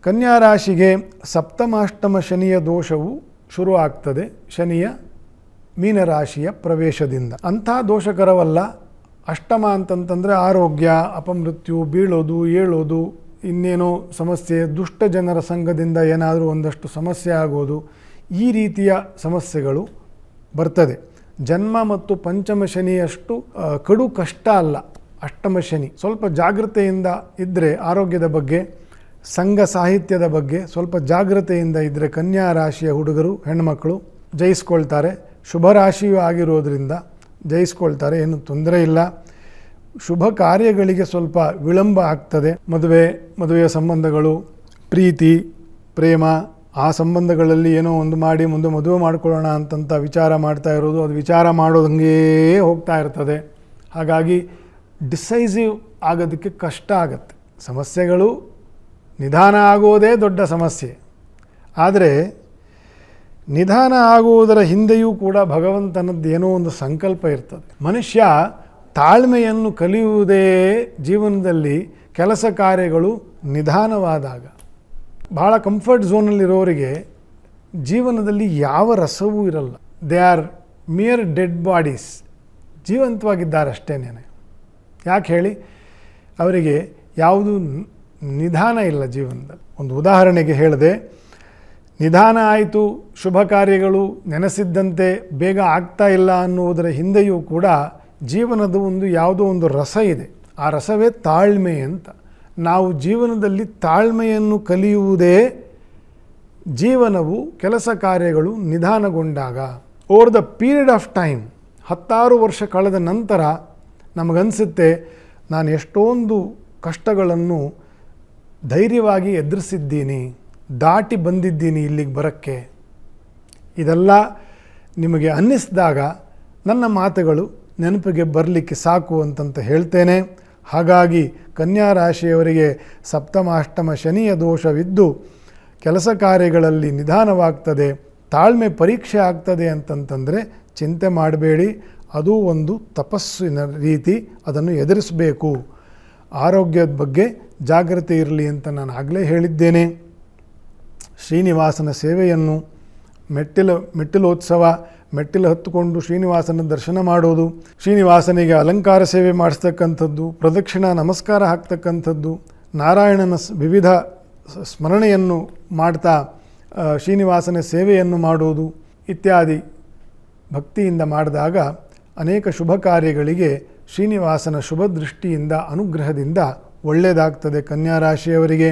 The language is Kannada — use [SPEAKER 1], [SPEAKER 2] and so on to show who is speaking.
[SPEAKER 1] ಕನ್ಯಾ ರಾಶಿಗೆ ಸಪ್ತಮಾಷ್ಟಮ ಶನಿಯ ದೋಷವು ಶುರು ಆಗ್ತದೆ ಶನಿಯ ಮೀನರಾಶಿಯ ಪ್ರವೇಶದಿಂದ. ಅಂಥ ದೋಷಕರವಲ್ಲ. ಅಷ್ಟಮ ಅಂತಂತಂದರೆ ಆರೋಗ್ಯ, ಅಪಮೃತ್ಯು, ಬೀಳೋದು, ಏಳೋದು, ಇನ್ನೇನೋ ಸಮಸ್ಯೆ, ದುಷ್ಟ ಜನರ ಸಂಘದಿಂದ ಏನಾದರೂ ಒಂದಷ್ಟು ಸಮಸ್ಯೆ ಆಗೋದು, ಈ ರೀತಿಯ ಸಮಸ್ಯೆಗಳು ಬರ್ತದೆ. ಜನ್ಮ ಮತ್ತು ಪಂಚಮ ಶನಿಯಷ್ಟು ಕಡು ಕಷ್ಟ ಅಲ್ಲ ಅಷ್ಟಮ ಶನಿ. ಸ್ವಲ್ಪ ಜಾಗೃತೆಯಿಂದ ಇದ್ದರೆ ಆರೋಗ್ಯದ ಬಗ್ಗೆ, ಸಂಘ ಸಾಹಿತ್ಯದ ಬಗ್ಗೆ ಸ್ವಲ್ಪ ಜಾಗೃತೆಯಿಂದ ಇದ್ದರೆ ಕನ್ಯಾ ರಾಶಿಯ ಹುಡುಗರು ಹೆಣ್ಮಕ್ಕಳು ಜಯಿಸ್ಕೊಳ್ತಾರೆ. ಶುಭ ರಾಶಿಯೂ ಆಗಿರೋದ್ರಿಂದ ಜಯಿಸ್ಕೊಳ್ತಾರೆ, ಏನು ತೊಂದರೆ ಇಲ್ಲ. ಶುಭ ಕಾರ್ಯಗಳಿಗೆ ಸ್ವಲ್ಪ ವಿಳಂಬ ಆಗ್ತದೆ. ಮದುವೆಯ ಸಂಬಂಧಗಳು, ಪ್ರೀತಿ, ಪ್ರೇಮ, ಆ ಸಂಬಂಧಗಳಲ್ಲಿ ಏನೋ ಒಂದು ಮಾಡಿ ಮುಂದೆ ಮದುವೆ ಮಾಡ್ಕೊಳ್ಳೋಣ ಅಂತಂತ ವಿಚಾರ ಮಾಡ್ತಾ ಇರೋದು, ಅದು ವಿಚಾರ ಮಾಡೋದಂಗೇ ಹೋಗ್ತಾ ಇರ್ತದೆ. ಹಾಗಾಗಿ ಡಿಸೈಸಿವ್ ಆಗೋದಕ್ಕೆ ಕಷ್ಟ ಆಗುತ್ತೆ. ಸಮಸ್ಯೆಗಳು ನಿಧಾನ ಆಗೋದೇ ದೊಡ್ಡ ಸಮಸ್ಯೆ. ಆದರೆ ನಿಧಾನ ಆಗುವುದರ ಹಿಂದೆಯೂ ಕೂಡ ಭಗವಂತನದ್ದು ಏನೋ ಒಂದು ಸಂಕಲ್ಪ ಇರ್ತದೆ. ಮನುಷ್ಯ ತಾಳ್ಮೆಯನ್ನು ಕಲಿಯುವುದೇ ಜೀವನದಲ್ಲಿ ಕೆಲಸ ಕಾರ್ಯಗಳು ನಿಧಾನವಾದಾಗ. ಬಹಳ ಕಂಫರ್ಟ್ ಝೋನಲ್ಲಿರೋರಿಗೆ ಜೀವನದಲ್ಲಿ ಯಾವ ರಸವೂ ಇರಲ್ಲ. They are mere dead bodies. ಜೀವಂತವಾಗಿದ್ದಾರೆ ಅಷ್ಟೇನೇನೆ. ಯಾಕೆ ಹೇಳಿ? ಅವರಿಗೆ ಯಾವುದೂ ನಿಧಾನ ಇಲ್ಲ ಜೀವನದಲ್ಲಿ. ಒಂದು ಉದಾಹರಣೆಗೆ ಹೇಳಿದೆ, ನಿಧಾನ ಆಯಿತು, ಶುಭ ಕಾರ್ಯಗಳು ನೆನೆಸಿದ್ದಂತೆ ಬೇಗ ಆಗ್ತಾ ಇಲ್ಲ ಅನ್ನುವುದರ ಹಿಂದೆಯೂ ಕೂಡ ಜೀವನದ ಯಾವುದೋ ಒಂದು ರಸ ಇದೆ. ಆ ರಸವೇ ತಾಳ್ಮೆ ಅಂತ. ನಾವು ಜೀವನದಲ್ಲಿ ತಾಳ್ಮೆಯನ್ನು ಕಲಿಯುವುದೇ ಜೀವನವು ಕೆಲಸ ಕಾರ್ಯಗಳು ನಿಧಾನಗೊಂಡಾಗ. Over the period of time, 10 ವರ್ಷ ಕಳೆದ ನಂತರ ನಮಗನ್ಸುತ್ತೆ ನಾನು ಎಷ್ಟೊಂದು ಕಷ್ಟಗಳನ್ನು ಧೈರ್ಯವಾಗಿ ಎದುರಿಸಿದ್ದೀನಿ, ದಾಟಿ ಬಂದಿದ್ದೀನಿ ಇಲ್ಲಿಗೆ ಬರೋಕ್ಕೆ. ಇದೆಲ್ಲ ನಿಮಗೆ ಅನ್ನಿಸಿದಾಗ ನನ್ನ ಮಾತುಗಳು ನೆನಪಿಗೆ ಬರಲಿಕ್ಕೆ ಸಾಕು ಅಂತಂತ ಹೇಳ್ತೇನೆ. ಹಾಗಾಗಿ ಕನ್ಯಾ ರಾಶಿಯವರಿಗೆ ಸಪ್ತಮಾಷ್ಟಮ ಶನಿಯ ದೋಷವಿದ್ದು ಕೆಲಸ ಕಾರ್ಯಗಳಲ್ಲಿ ನಿಧಾನವಾಗ್ತದೆ, ತಾಳ್ಮೆ ಪರೀಕ್ಷೆ ಆಗ್ತದೆ ಅಂತಂತಂದರೆ ಚಿಂತೆ ಮಾಡಬೇಡಿ. ಅದು ಒಂದು ತಪಸ್ಸಿನ ರೀತಿ, ಅದನ್ನು ಎದುರಿಸಬೇಕು. ಆರೋಗ್ಯದ ಬಗ್ಗೆ ಜಾಗೃತಿ ಇರಲಿ ಅಂತ ನಾನು ಆಗಲೇ ಹೇಳಿದ್ದೇನೆ. ಶ್ರೀನಿವಾಸನ ಸೇವೆಯನ್ನು, ಮೆಟ್ಟಿಲೋತ್ಸವ, ಮೆಟ್ಟಿಲು ಹತ್ತುಕೊಂಡು ಶ್ರೀನಿವಾಸನ ದರ್ಶನ ಮಾಡೋದು, ಶ್ರೀನಿವಾಸನಿಗೆ ಅಲಂಕಾರ ಸೇವೆ ಮಾಡಿಸ್ತಕ್ಕಂಥದ್ದು, ಪ್ರದಕ್ಷಿಣಾ ನಮಸ್ಕಾರ ಹಾಕ್ತಕ್ಕಂಥದ್ದು, ನಾರಾಯಣನ ವಿವಿಧ ಸ್ಮರಣೆಯನ್ನು ಮಾಡ್ತಾ ಶ್ರೀನಿವಾಸನ ಸೇವೆಯನ್ನು ಮಾಡುವುದು ಇತ್ಯಾದಿ ಭಕ್ತಿಯಿಂದ ಮಾಡಿದಾಗ ಅನೇಕ ಶುಭ ಕಾರ್ಯಗಳಿಗೆ ಶ್ರೀನಿವಾಸನ ಶುಭ ದೃಷ್ಟಿಯಿಂದ, ಅನುಗ್ರಹದಿಂದ ಒಳ್ಳೆಯದಾಗ್ತದೆ ಕನ್ಯಾ ರಾಶಿಯವರಿಗೆ.